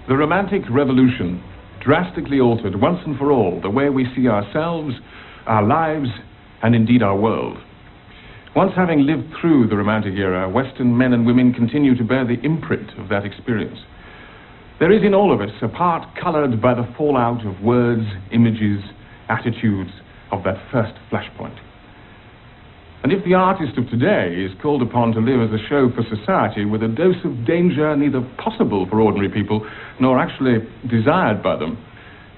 The Romantic Revolution drastically altered once and for all the way we see ourselves, our lives, and indeed our world. Once having lived through the Romantic era, Western men and women continue to bear the imprint of that experience. There is in all of us a part colored by the fallout of words, images, attitudes of that first flashpoint. And if the artist of today is called upon to live as a show for society with a dose of danger neither possible for ordinary people nor actually desired by them,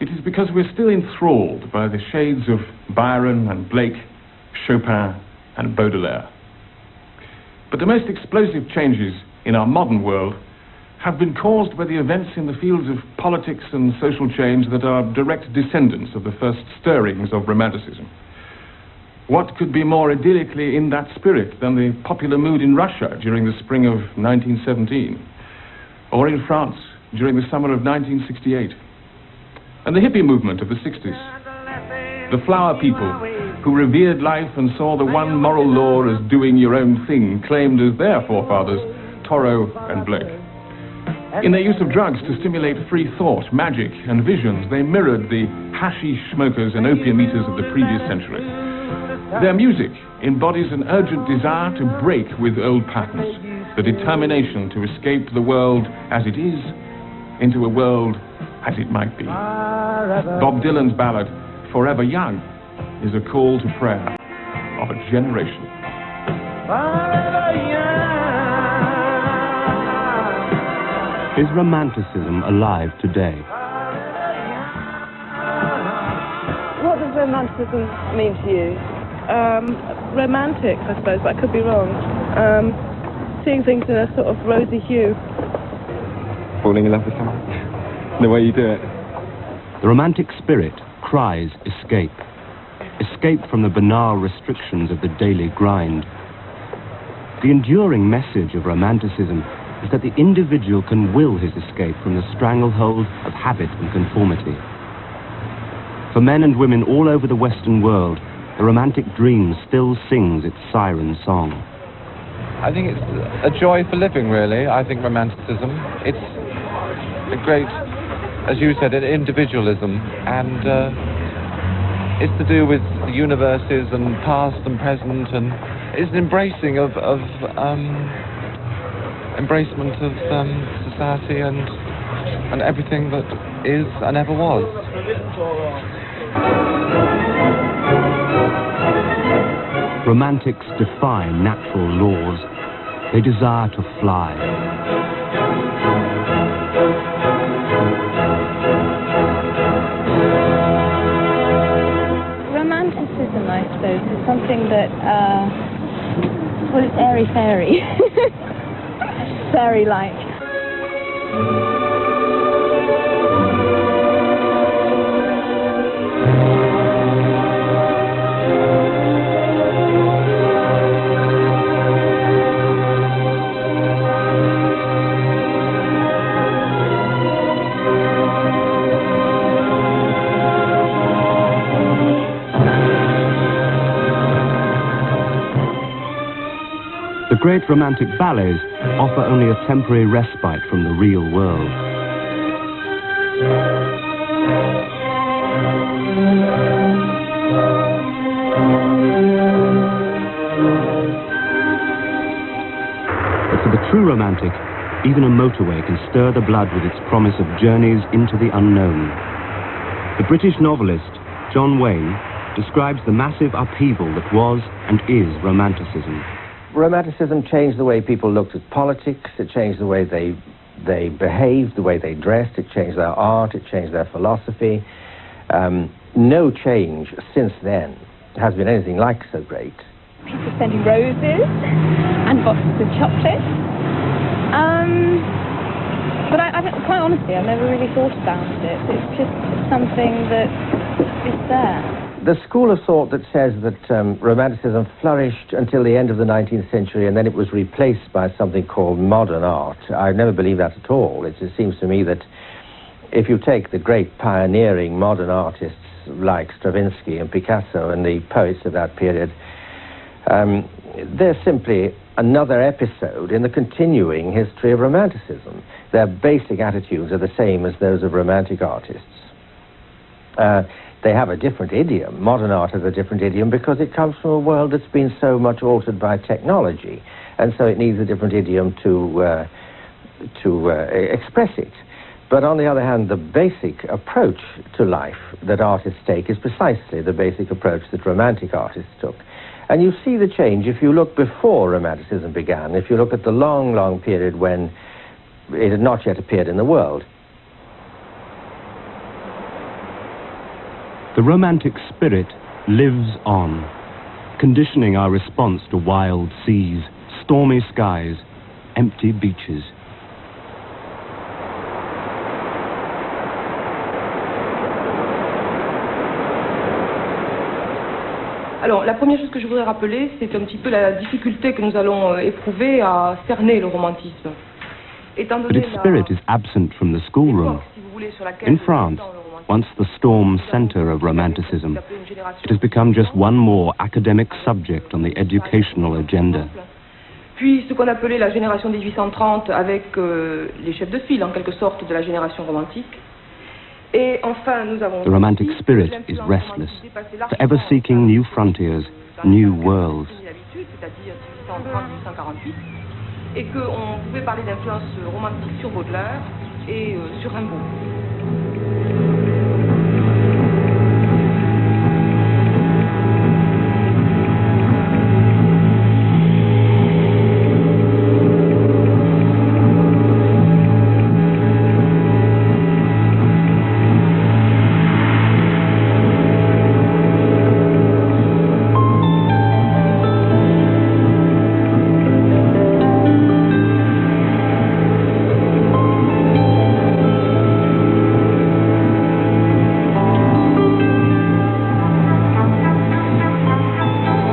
it is because we're still enthralled by the shades of Byron and Blake, Chopin and Baudelaire. But the most explosive changes in our modern world have been caused by the events in the fields of politics and social change that are direct descendants of the first stirrings of Romanticism. What could be more idyllically in that spirit than the popular mood in Russia during the spring of 1917, or in France during the summer of 1968, and the hippie movement of the 60s, the flower people who revered life and saw the one moral law as doing your own thing, claimed as their forefathers Thoreau and Blake. In their use of drugs to stimulate free thought, magic, and visions, they mirrored the hashish smokers and opium eaters of the previous century. Their music embodies an urgent desire to break with old patterns, the determination to escape the world as it is into a world as it might be. Bob Dylan's ballad, Forever Young, is a call to prayer of a generation. Is Romanticism alive today? What does Romanticism mean to you? Romantic, I suppose, but I could be wrong. Seeing things in a sort of rosy hue. Falling in love with someone? The way you do it? The romantic spirit cries escape. Escape from the banal restrictions of the daily grind. The enduring message of Romanticism is that the individual can will his escape from the stranglehold of habit and conformity. For men and women all over the Western world, the romantic dream still sings its siren song. I think it's a joy for living, really. I think Romanticism, it's a great, as you said, individualism, and it's to do with the universes and past and present, and it's an embracing of embracement of society and everything that is and ever was. Romantics defy natural laws. They desire to fly. Romanticism, I suppose, is something that, well, it's airy-fairy. Fairy-like. great romantic ballets offer only a temporary respite from the real world. But for the true romantic, even a motorway can stir the blood with its promise of journeys into the unknown. The British novelist John Wayne describes the massive upheaval that was and is Romanticism. Romanticism changed the way people looked at politics, it changed the way they behaved, the way they dressed, it changed their art, it changed their philosophy. No change since then has been anything like so great. People sending roses and boxes of chocolate. But I don't, quite honestly, I've never really thought about it. It's just something that is there. The school of thought that says that Romanticism flourished until the end of the 19th century and then it was replaced by something called modern art, I never believe that at all. It seems to me that if you take the great pioneering modern artists like Stravinsky and Picasso and the poets of that period, they're simply another episode in the continuing history of Romanticism. Their basic attitudes are the same as those of Romantic artists. They have a different idiom. Modern art has a different idiom because it comes from a world that's been so much altered by technology, and so it needs a different idiom to express it. But on the other hand, the basic approach to life that artists take is precisely the basic approach that Romantic artists took. And you see the change if you look before Romanticism began, if you look at the long, long period when it had not yet appeared in the world. The romantic spirit lives on, conditioning our response to wild seas, stormy skies, empty beaches. Alors, la première chose que je voudrais rappeler, c'est un petit peu la difficulté que nous allons éprouver à cerner le romantisme. But its spirit is absent from the schoolroom. In France, once the storm center of Romanticism, it has become just one more academic subject on the educational agenda. Puis ce qu'on appelait la génération 1830 avec les chefs de file, en quelque sorte, de la génération romantique. Et enfin, nous avons The romantic spirit is restless, forever seeking new frontiers, new worlds. C'est-à-dire 1830-1848, et qu'on pouvait parler d'influence romantique sur Baudelaire et sur Rimbaud.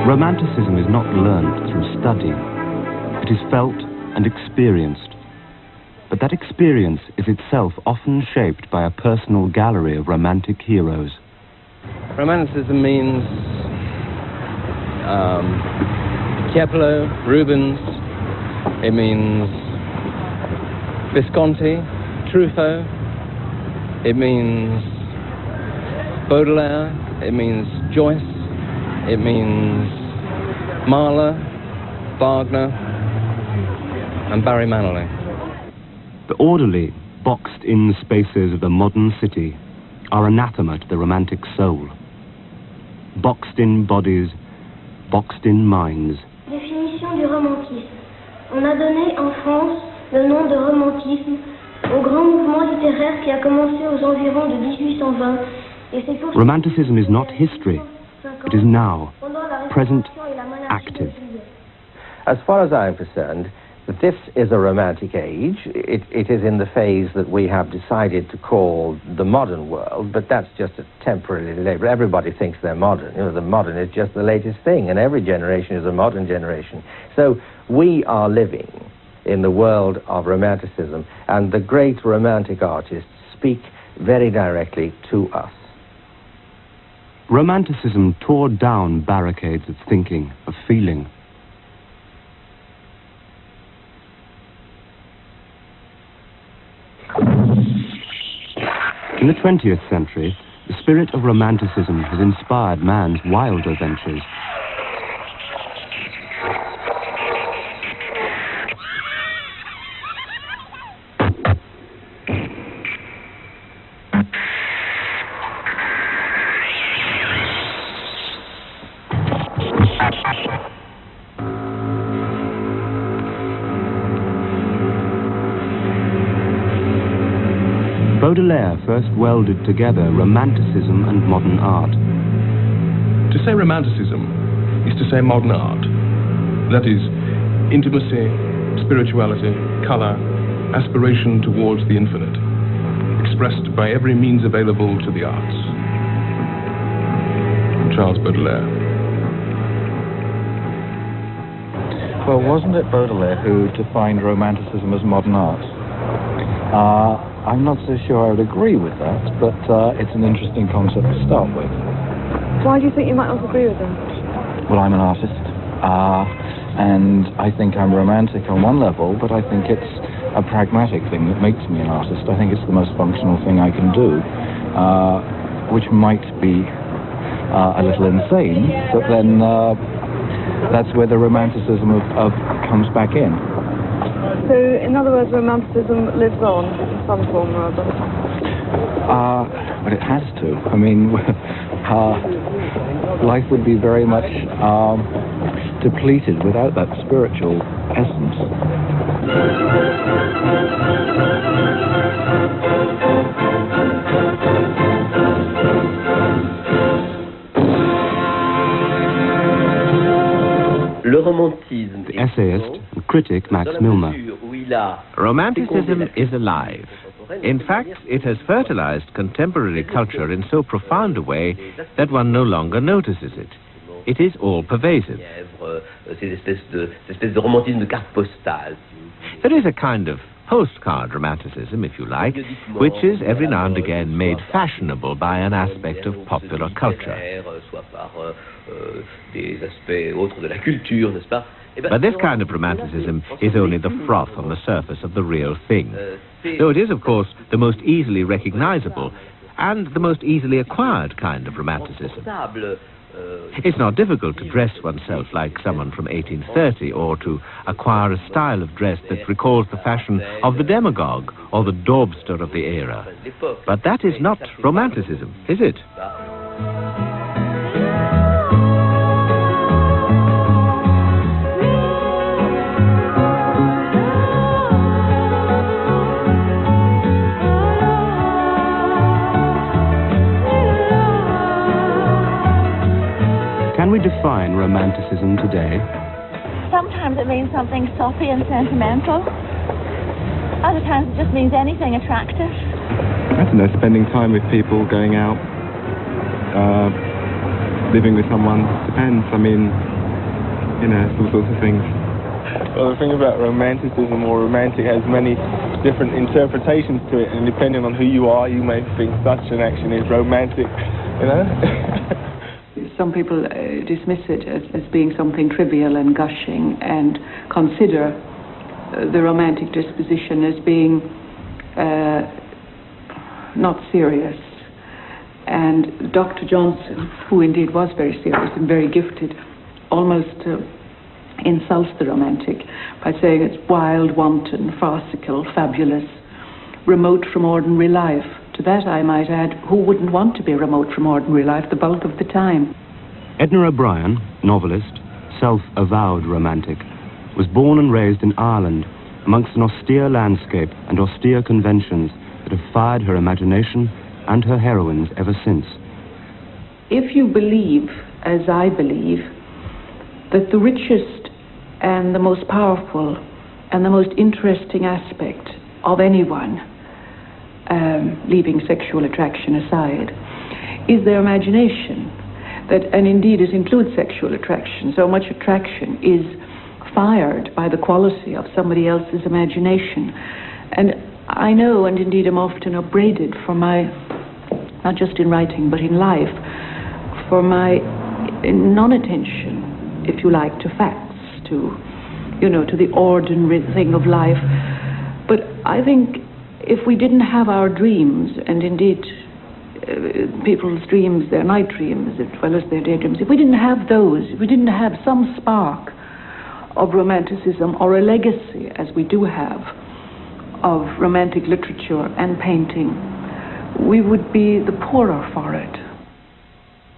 Romanticism is not learned through study. It is felt and experienced. But that experience is itself often shaped by a personal gallery of romantic heroes. Romanticism means Tiepolo, Rubens, it means Visconti, Truffaut, it means Baudelaire, it means Joyce, it means Mahler, Wagner, and Barry Manilow. The orderly, boxed-in spaces of the modern city are anathema to the romantic soul. Boxed-in bodies, boxed-in minds. Définition du romantisme. On a donné en France le nom de romantisme au grand mouvement littéraire qui a commencé aux environs de 1820. Et c'est pour Romanticism is not history. It is now, present, active. As far as I'm concerned, this is a romantic age. It is in the phase that we have decided to call the modern world, but that's just a temporary label. Everybody thinks they're modern. You know, the modern is just the latest thing, and every generation is a modern generation. So we are living in the world of Romanticism, and the great romantic artists speak very directly to us. Romanticism tore down barricades of thinking, of feeling. In the 20th century, the spirit of Romanticism has inspired man's wilder ventures. Baudelaire first welded together Romanticism and modern art. To say Romanticism is to say modern art. That is, intimacy, spirituality, colour, aspiration towards the infinite, expressed by every means available to the arts. Charles Baudelaire. Well, wasn't it Baudelaire who defined Romanticism as modern art? I'm not so sure I would agree with that, but it's an interesting concept to start with. Why do you think you might not agree with that? Well, I'm an artist, and I think I'm romantic on one level, but I think it's a pragmatic thing that makes me an artist. I think it's the most functional thing I can do, which might be a little insane, but then that's where the romanticism comes back in. So, in other words, Romanticism lives on in some form or other? But it has to. I mean, life would be very much depleted without that spiritual essence. The essayist and critic Max Milner. Romanticism is alive. In fact, it has fertilized contemporary culture in so profound a way that one no longer notices it. It is all-pervasive. There is a kind of postcard romanticism, if you like, which is every now and again made fashionable by an aspect of popular culture. But this kind of romanticism is only the froth on the surface of the real thing. Though it is, of course, the most easily recognizable and the most easily acquired kind of romanticism. It's not difficult to dress oneself like someone from 1830 or to acquire a style of dress that recalls the fashion of the demagogue or the daubster of the era. But that is not romanticism, is it? Can we define Romanticism today? Sometimes it means something soppy and sentimental. Other times it just means anything attractive. I don't know, spending time with people, going out, living with someone, depends. I mean, you know, all sorts of things. Well, the thing about romanticism or romantic has many different interpretations to it, and depending on who you are, you may think such an action is romantic, you know? Some people dismiss it as being something trivial and gushing and consider the romantic disposition as being not serious. And Dr. Johnson, who indeed was very serious and very gifted, almost insults the romantic by saying it's wild, wanton, farcical, fabulous, remote from ordinary life. To that I might add, who wouldn't want to be remote from ordinary life the bulk of the time? Edna O'Brien, novelist, self-avowed romantic, was born and raised in Ireland amongst an austere landscape and austere conventions that have fired her imagination and her heroines ever since. If you believe, as I believe, that the richest and the most powerful and the most interesting aspect of anyone, leaving sexual attraction aside, is their imagination, and indeed it includes sexual attraction. So much attraction is fired by the quality of somebody else's imagination. And I know, and indeed am often upbraided for my, not just in writing but in life, for my non-attention, if you like, to facts, to the ordinary thing of life. But I think if we didn't have our dreams, and indeed people's dreams, their night dreams as well as their daydreams, if we didn't have those, if we didn't have some spark of romanticism or a legacy, as we do have, of romantic literature and painting, we would be the poorer for it.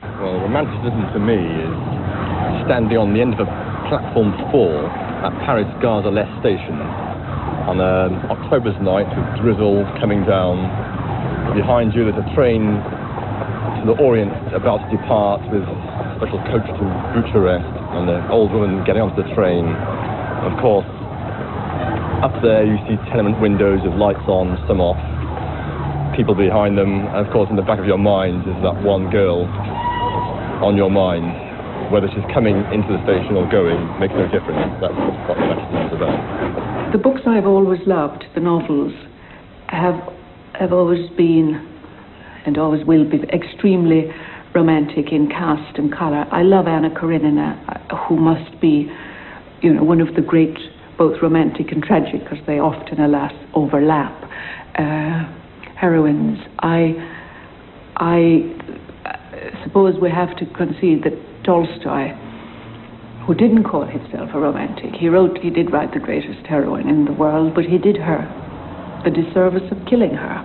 Well, romanticism to me is standing on the end of a platform 4 at Paris Gare de l'Est station on an October's night with drizzle coming down. Behind you there's a train to the Orient about to depart with a special coach to Bucharest, and the old woman getting onto the train. Of course, up there you see tenement windows with lights on, some off, people behind them, and of course in the back of your mind is that one girl on your mind. Whether she's coming into the station or going makes no difference. That's what romanticism is about. The books I've always loved, the novels, have always been and always will be extremely romantic in cast and colour. I love Anna Karenina, who must be, one of the great, both romantic and tragic, because they often, alas, overlap, heroines. I suppose we have to concede that Tolstoy, who didn't call himself a romantic, he did write the greatest heroine in the world, but he did her the disservice of killing her,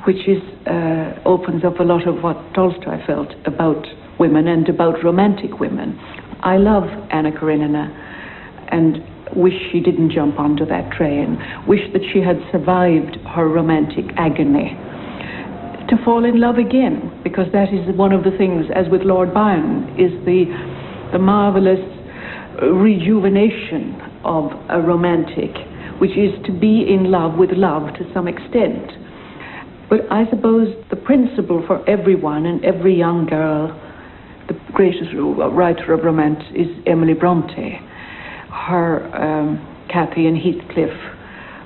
which opens up a lot of what Tolstoy felt about women and about romantic women. I love Anna Karenina and wish she didn't jump onto that train, wish that she had survived her romantic agony to fall in love again, because that is one of the things, as with Lord Byron, is the marvelous rejuvenation of a romantic, which is to be in love with love to some extent. But I suppose the principle for everyone and every young girl, the greatest writer of romance is Emily Bronte. Her Cathy and Heathcliff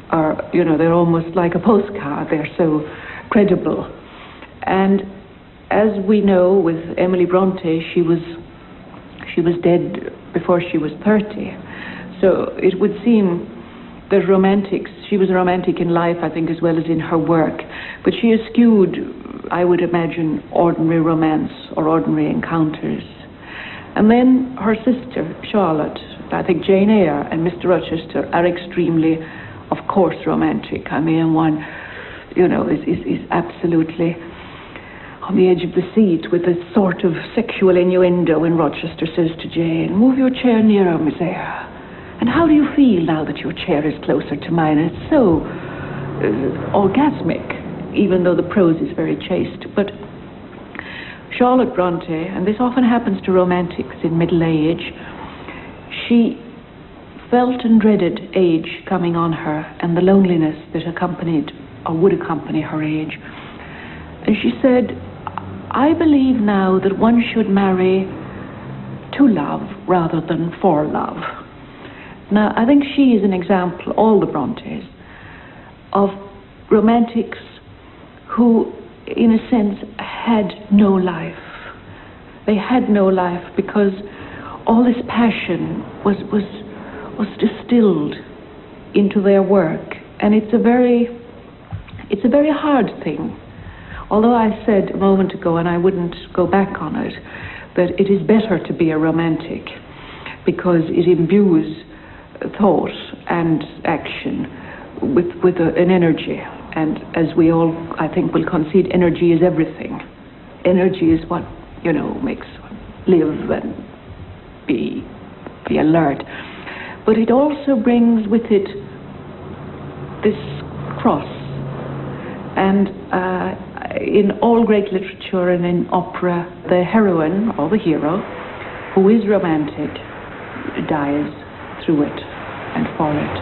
are, they're almost like a postcard. They're so credible. And as we know, with Emily Bronte, she was dead before she was 30. So it would seem that romantics, she was a romantic in life, I think, as well as in her work. But she eschewed, I would imagine, ordinary romance or ordinary encounters. And then her sister, Charlotte, I think Jane Eyre and Mr. Rochester are extremely, of course, romantic. I mean, one, is absolutely on the edge of the seat with a sort of sexual innuendo when Rochester says to Jane, "Move your chair nearer, Miss Eyre. And how do you feel now that your chair is closer to mine?" And it's so orgasmic, even though the prose is very chaste. But Charlotte Bronte, and this often happens to romantics in middle age, she felt and dreaded age coming on her and the loneliness that accompanied or would accompany her age. And she said, "I believe now that one should marry to love rather than for love." Now, I think she is an example, all the Brontes, of romantics who, in a sense, had no life. They had no life because all this passion was distilled into their work, and it's a very hard thing. Although I said a moment ago, and I wouldn't go back on it, that it is better to be a romantic because it imbues thought and action with an energy. And as we all, I think, will concede, energy is everything. Energy is what, makes one live and be alert. But it also brings with it this cross. And in all great literature and in opera, the heroine or the hero, who is romantic, dies through it and for it.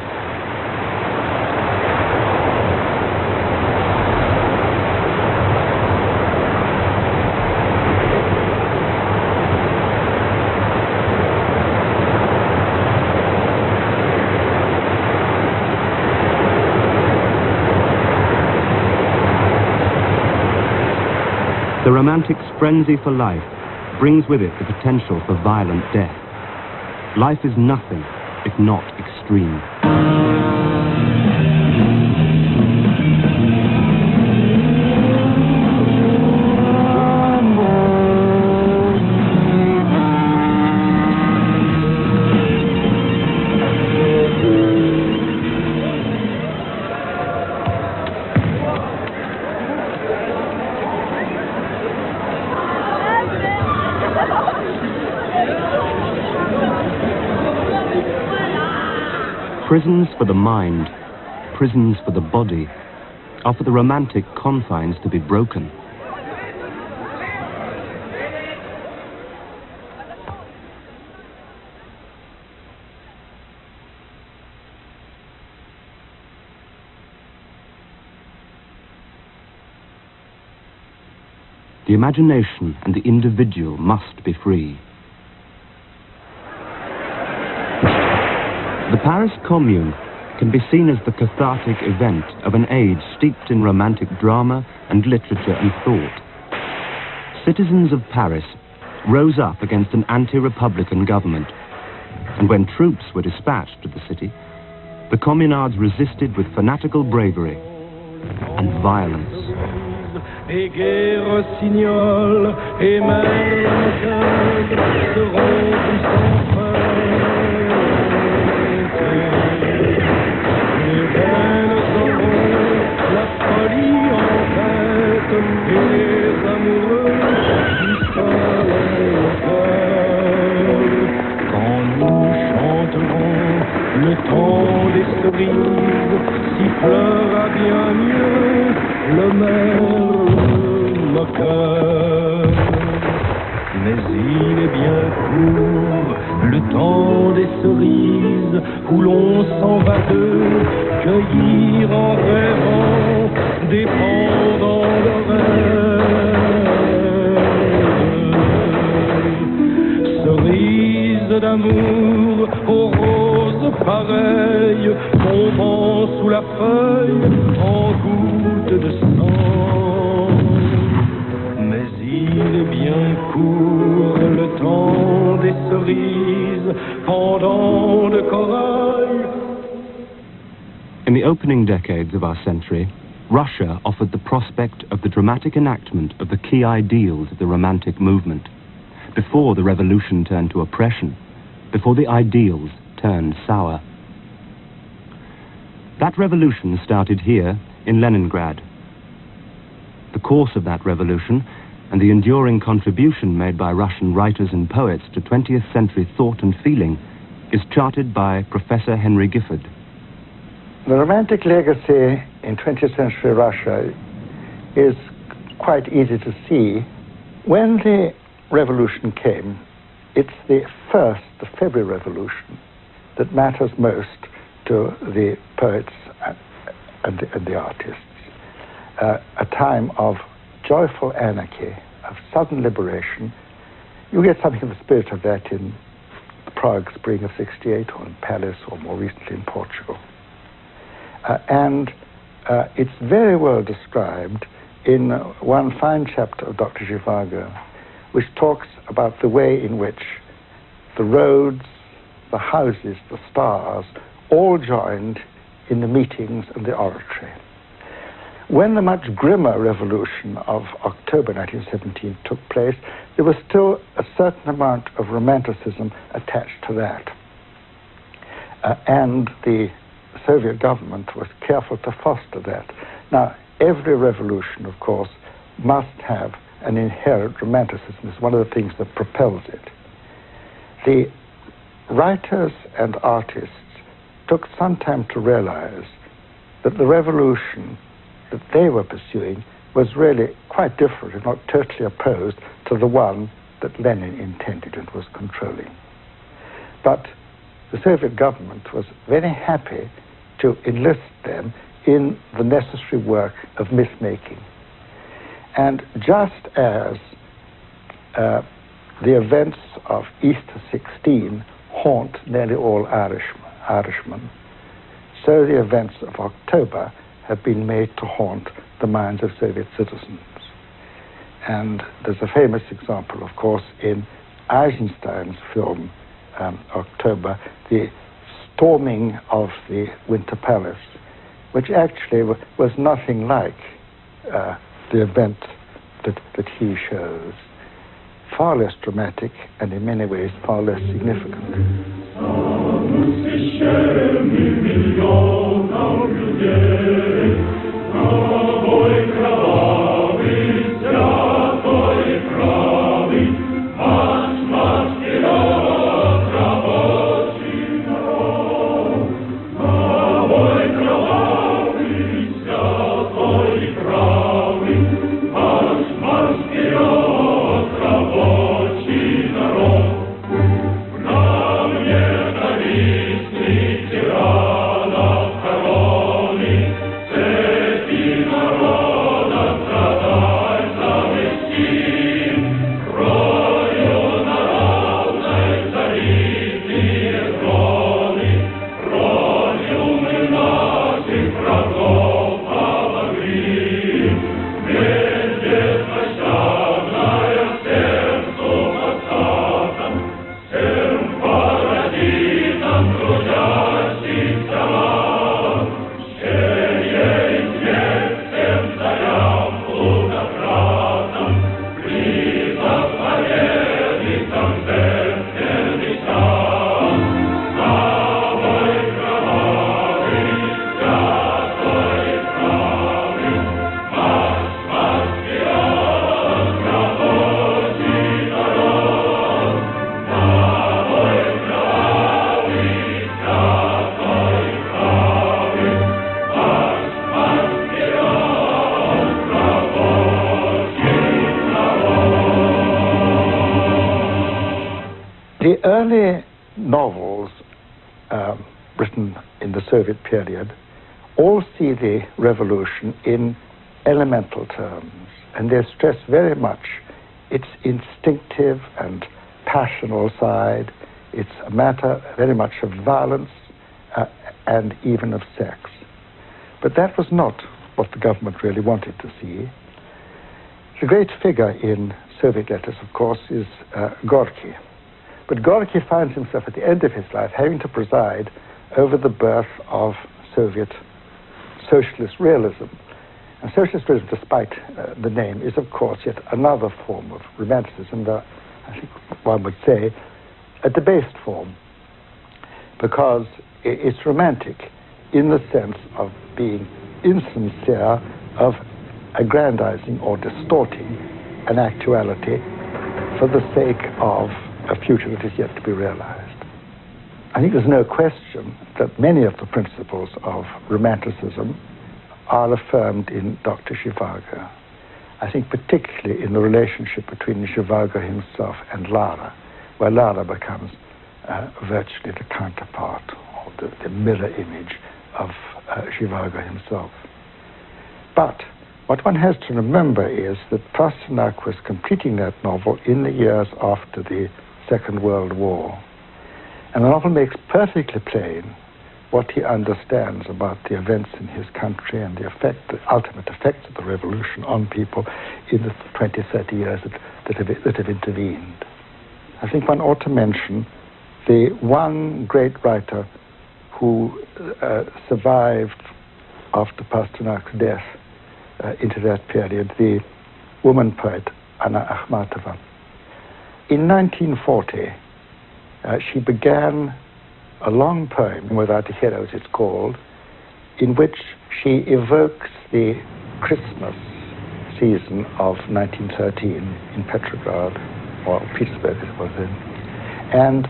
The romantic's frenzy for life brings with it the potential for violent death. Life is nothing if not extreme. prisons for the mind, prisons for the body, are for the romantic confines to be broken. The imagination and the individual must be free. The Paris Commune can be seen as the cathartic event of an age steeped in romantic drama and literature and thought. Citizens of Paris rose up against an anti-republican government, and when troops were dispatched to the city, the communards resisted with fanatical bravery and violence. Et guerre rossignol et même seront tous sans crainte. Les reines auront la folie en tête et les amoureux du soleil au cœur. Quand nous chanterons le temps des cerises, sifflera bien mieux le merle moqueur. Mais il est bien court le temps des cerises où l'on s'en va d'eux cueillir en rêvant des pendants d'oreilles. Cerises d'amour aux roses pareilles tombant sous la feuille en gouttes de sang. Mais il est bien court le temps des cerises, pendant de corail. In the opening decades of our century, Russia offered the prospect of the dramatic enactment of the key ideals of the Romantic movement, before the revolution turned to oppression, before the ideals turned sour. That revolution started here in Leningrad. The course of that revolution and the enduring contribution made by Russian writers and poets to 20th century thought and feeling is charted by Professor Henry Gifford. The Romantic legacy in 20th century Russia is quite easy to see. When the revolution came, it's the February Revolution, that matters most to the poets and the artists. A time of joyful anarchy, of sudden liberation. You get something of the spirit of that in the Prague Spring of '68, or in Paris, or more recently in Portugal. And it's very well described in one fine chapter of Dr. Zhivago, which talks about the way in which the roads, the houses, the stars, all joined in the meetings and the oratory. When the much grimmer revolution of October 1917 took place, there was still a certain amount of romanticism attached to that. And the Soviet government was careful to foster that. Now, every revolution, of course, must have an inherent romanticism. It's one of the things that propels it. The writers and artists took some time to realize that the revolution that they were pursuing was really quite different, if not totally opposed, to the one that Lenin intended and was controlling. But the Soviet government was very happy to enlist them in the necessary work of myth-making. And just as the events of Easter 16 haunt nearly all Irishmen, so the events of October have been made to haunt the minds of Soviet citizens. And there's a famous example, of course, in Eisenstein's film, October, the storming of the Winter Palace, which actually was nothing like the event that he shows. Far less dramatic and in many ways far less significant. early novels written in the Soviet period all see the revolution in elemental terms, and they stress very much its instinctive and passional side. It's a matter very much of violence and even of sex. But that was not what the government really wanted to see. The great figure in Soviet letters, of course, is Gorky. But Gorky finds himself at the end of his life having to preside over the birth of Soviet socialist realism. And socialist realism, despite the name, is, of course, yet another form of romanticism, though I think one would say a debased form, because it's romantic in the sense of being insincere, of aggrandizing or distorting an actuality for the sake of a future that is yet to be realized. I think there's no question that many of the principles of romanticism are affirmed in Dr. Zhivago. I think particularly in the relationship between Zhivago himself and Lara, where Lara becomes virtually the counterpart or the mirror image of Zhivago himself. But what one has to remember is that Pasternak was completing that novel in the years after the Second World War. And the novel makes perfectly plain what he understands about the events in his country and the ultimate effects of the revolution on people in the 20, 30 years that have intervened. I think one ought to mention the one great writer who survived after Pasternak's death into that period, the woman poet Anna Akhmatova. In 1940, she began a long poem, Without a Hero, it's called, in which she evokes the Christmas season of 1913 in Petrograd, or Petersburg as it was then, and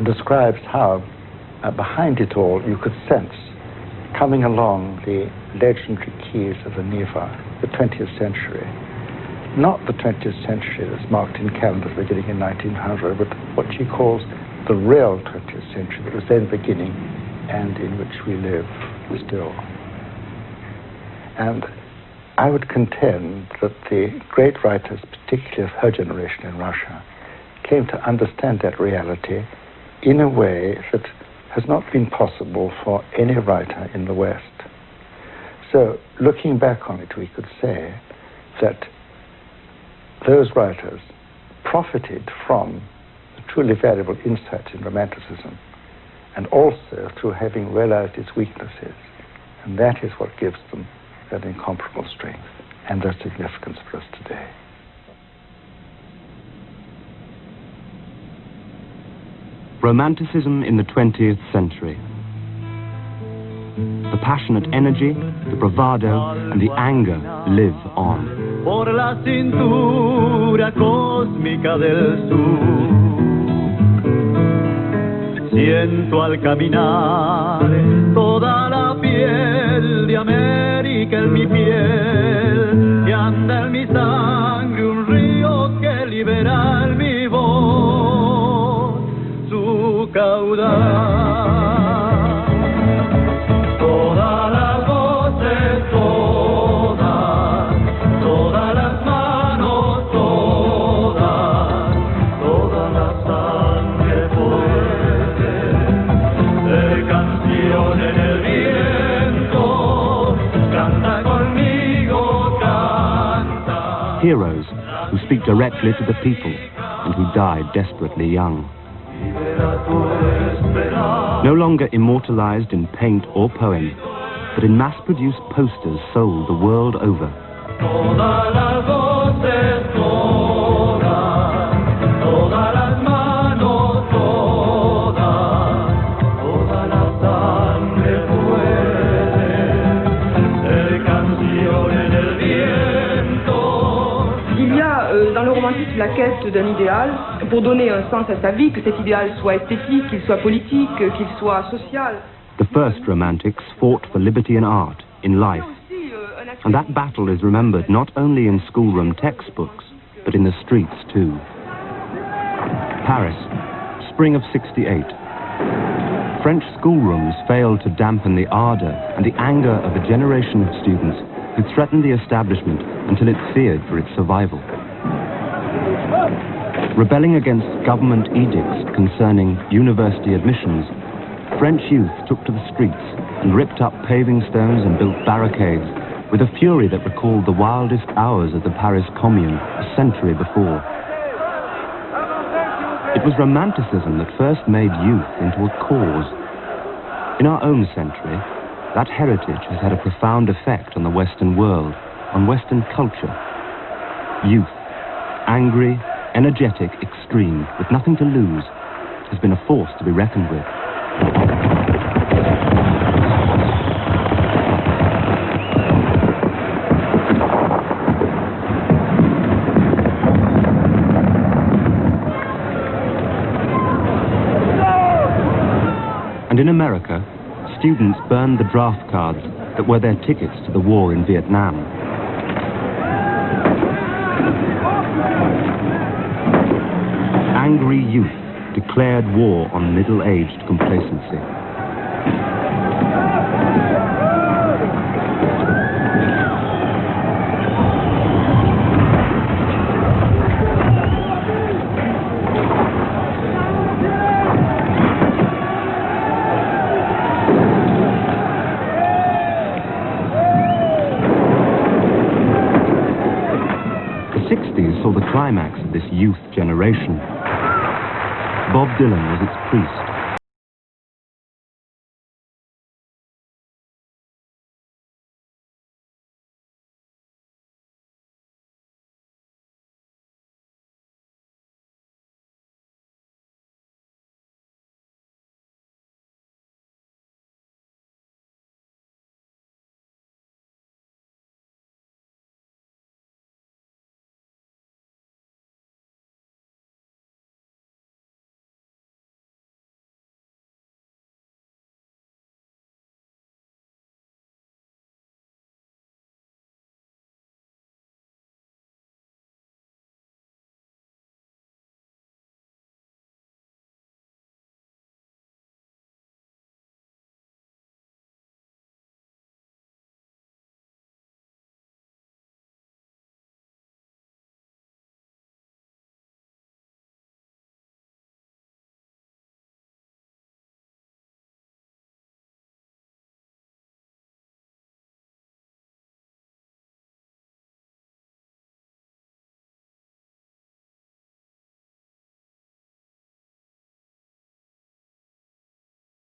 describes how behind it all you could sense, coming along the legendary keys of the Neva, the 20th century. Not the 20th century that's marked in calendars beginning in 1900, but what she calls the real 20th century that was then beginning and in which we live still. And I would contend that the great writers, particularly of her generation in Russia, came to understand that reality in a way that has not been possible for any writer in the West. So, looking back on it, we could say that those writers profited from the truly valuable insights in Romanticism, and also through having realized its weaknesses. And that is what gives them that incomparable strength and their significance for us today. Romanticism in the 20th century. The passionate energy, the bravado, and the anger live on. Por la cintura cósmica del sur, siento al caminar toda la piel de América en mi piel, y anda en mi sangre un río que libera en mi voz su caudal. Todas las voces, todas las manos, toda la sangre fuerte de canción en el viento, canta conmigo, canta. Heroes who speak directly to the people and who died desperately young. No longer immortalized in paint or poem, but in mass-produced posters sold the world over. Todas las voces, todas las manos, toda la sangre fuerte de canción en el viento. Il y a dans le romantisme la quête d'un idéal pour donner un sens à sa vie, que cet idéal soit esthétique, qu'il soit politique, qu'il soit social. The first romantics fought for liberty in art, in life. And that battle is remembered not only in schoolroom textbooks, but in the streets too. Paris, spring of '68, French schoolrooms failed to dampen the ardor and the anger of a generation of students who threatened the establishment until it feared for its survival. Rebelling against government edicts concerning university admissions, French youth took to the streets and ripped up paving stones and built barricades with a fury that recalled the wildest hours of the Paris Commune a century before. It was Romanticism that first made youth into a cause. In our own century, that heritage has had a profound effect on the Western world, on Western culture. Youth, angry, energetic, extreme, with nothing to lose, has been a force to be reckoned with. And in America, students burned the draft cards that were their tickets to the war in Vietnam. Angry youth declared war on middle-aged complacency. The 60s saw the climax of this youth generation. Bob Dylan was its priest.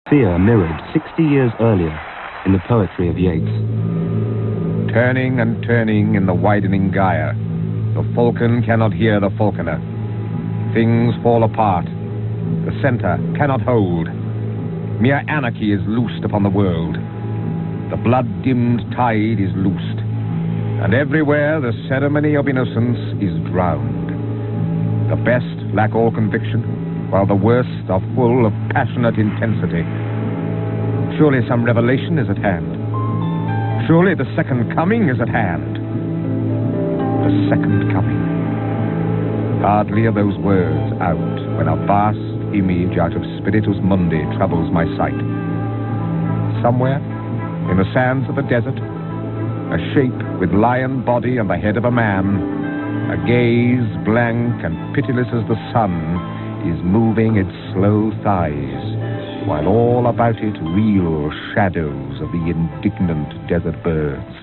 Fear mirrored 60 years earlier in the poetry of Yeats. Turning and turning in the widening gyre, the falcon cannot hear the falconer. Things fall apart. The center cannot hold. Mere anarchy is loosed upon the world. The blood-dimmed tide is loosed. And everywhere the ceremony of innocence is drowned. The best lack all conviction, while the worst are full of passionate intensity. Surely some revelation is at hand. Surely the second coming is at hand. The second coming. Hardly are those words out when a vast image out of Spiritus Mundi troubles my sight. Somewhere, in the sands of the desert, a shape with lion body and the head of a man, a gaze blank and pitiless as the sun, is moving its slow thighs, while all about it reel shadows of the indignant desert birds.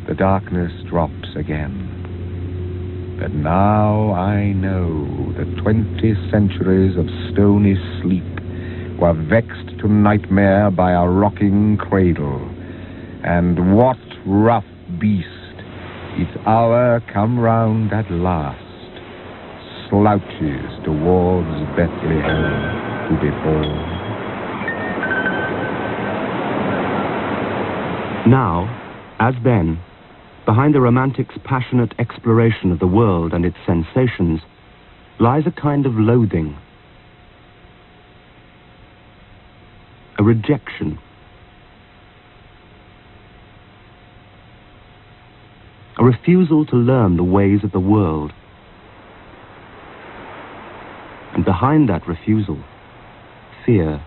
The darkness drops again. But now I know that 20 centuries of stony sleep were vexed to nightmare by a rocking cradle. And what rough beast, its hour come round at last, slouches towards Bethlehem to be born. Now, as then, behind the Romantics' passionate exploration of the world and its sensations, lies a kind of loathing, a rejection, a refusal to learn the ways of the world. And behind that refusal, fear.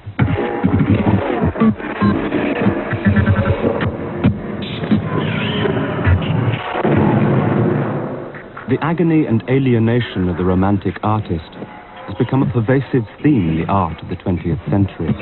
The agony and alienation of the Romantic artist has become a pervasive theme in the art of the 20th century.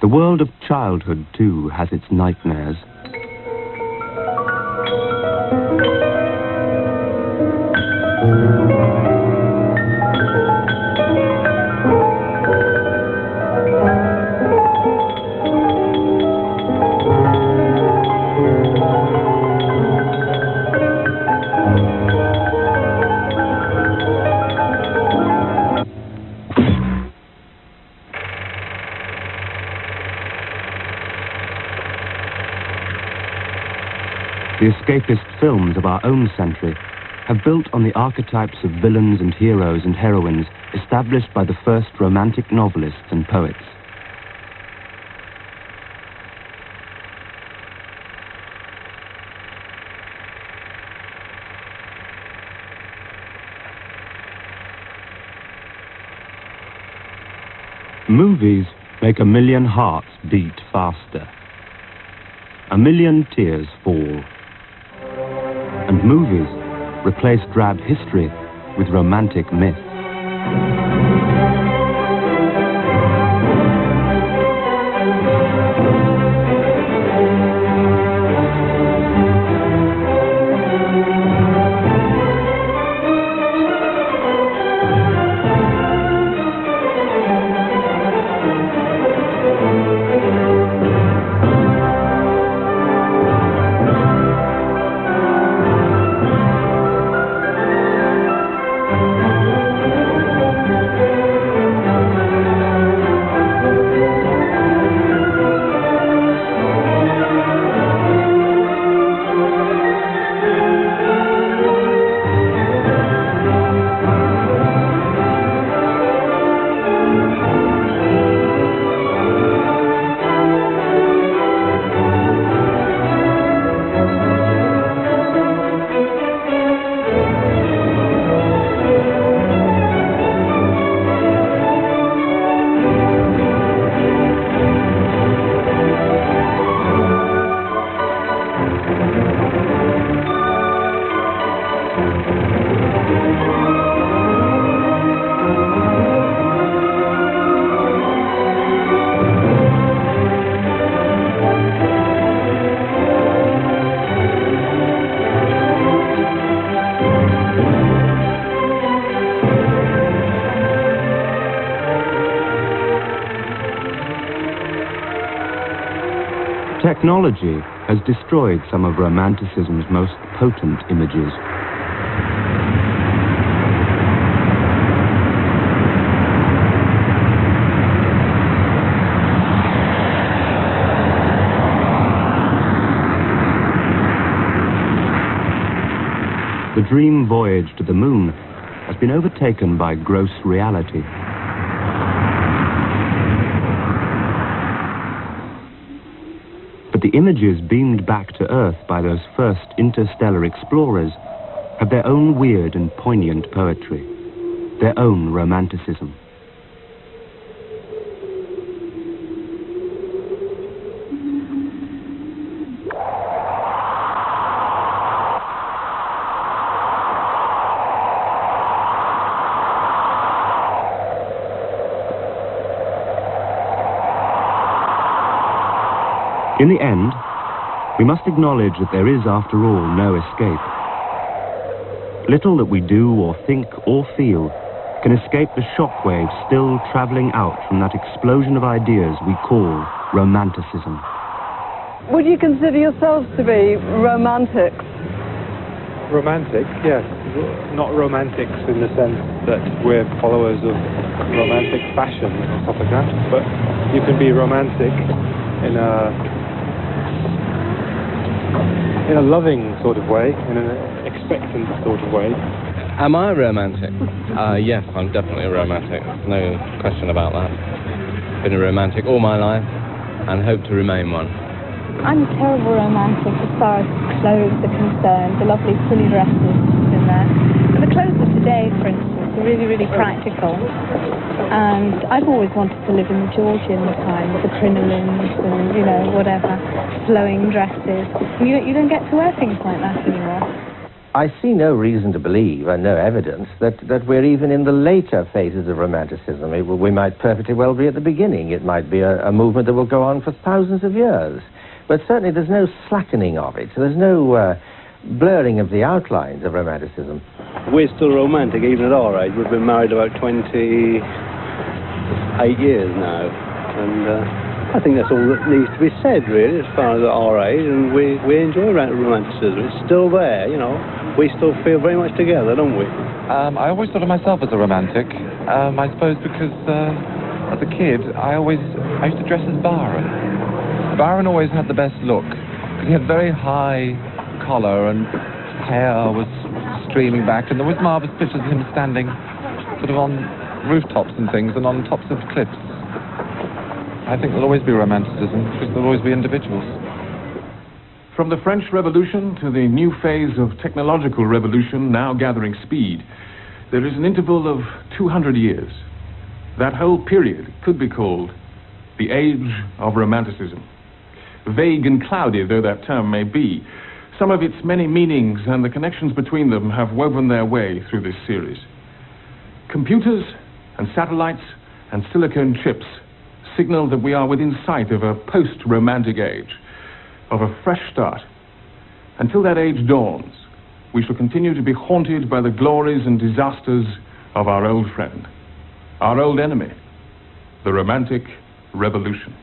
The world of childhood, too, has its nightmares. The escapist films of our own century have built on the archetypes of villains and heroes and heroines established by the first romantic novelists and poets. Movies make a million hearts beat faster. A million tears fall. And movies replace drab history with romantic myth. Technology has destroyed some of Romanticism's most potent images. The dream voyage to the moon has been overtaken by gross reality. But the images beamed back to Earth by those first interstellar explorers have their own weird and poignant poetry, their own romanticism. In the end, we must acknowledge that there is, after all, no escape. Little that we do or think or feel can escape the shockwaves still travelling out from that explosion of ideas we call Romanticism. Would you consider yourselves to be romantics? Romantic, yes. Not romantics in the sense that we're followers of romantic fashion or stuff like that, but you can be romantic in a loving sort of way, in an expectant sort of way. Am I romantic? Yes, I'm definitely a romantic. No question about that. Been a romantic all my life and hope to remain one. I'm a terrible romantic as far as clothes are concerned, the lovely frilly dresses in there. But the clothes of today, for instance, are really, really practical. And I've always wanted to live in the Georgian time, the crinolines and, you know, whatever, flowing dresses. You don't get to wear things like that anymore. I see no reason to believe, and no evidence, that we're even in the later phases of Romanticism. We might perfectly well be at the beginning. It might be a movement that will go on for thousands of years. But certainly there's no slackening of it. There's no blurring of the outlines of Romanticism. We're still romantic, even at our age. We've been married about 28 years now. And I think that's all that needs to be said, really, as far as at our age. And we enjoy romanticism. It's still there, you know. We still feel very much together, don't we? I always thought of myself as a romantic. I suppose because as a kid, I used to dress as Byron. Byron always had the best look. He had very high collar and hair was streaming back, and there was marvellous pictures of him standing sort of on rooftops and things and on tops of cliffs. I think there'll always be romanticism because there'll always be individuals. From the French Revolution to the new phase of technological revolution now gathering speed, there is an interval of 200 years. That whole period could be called the Age of Romanticism. Vague and cloudy though that term may be, some of its many meanings and the connections between them have woven their way through this series. Computers and satellites and silicon chips signal that we are within sight of a post-romantic age, of a fresh start. Until that age dawns, we shall continue to be haunted by the glories and disasters of our old friend, our old enemy, the Romantic Revolution.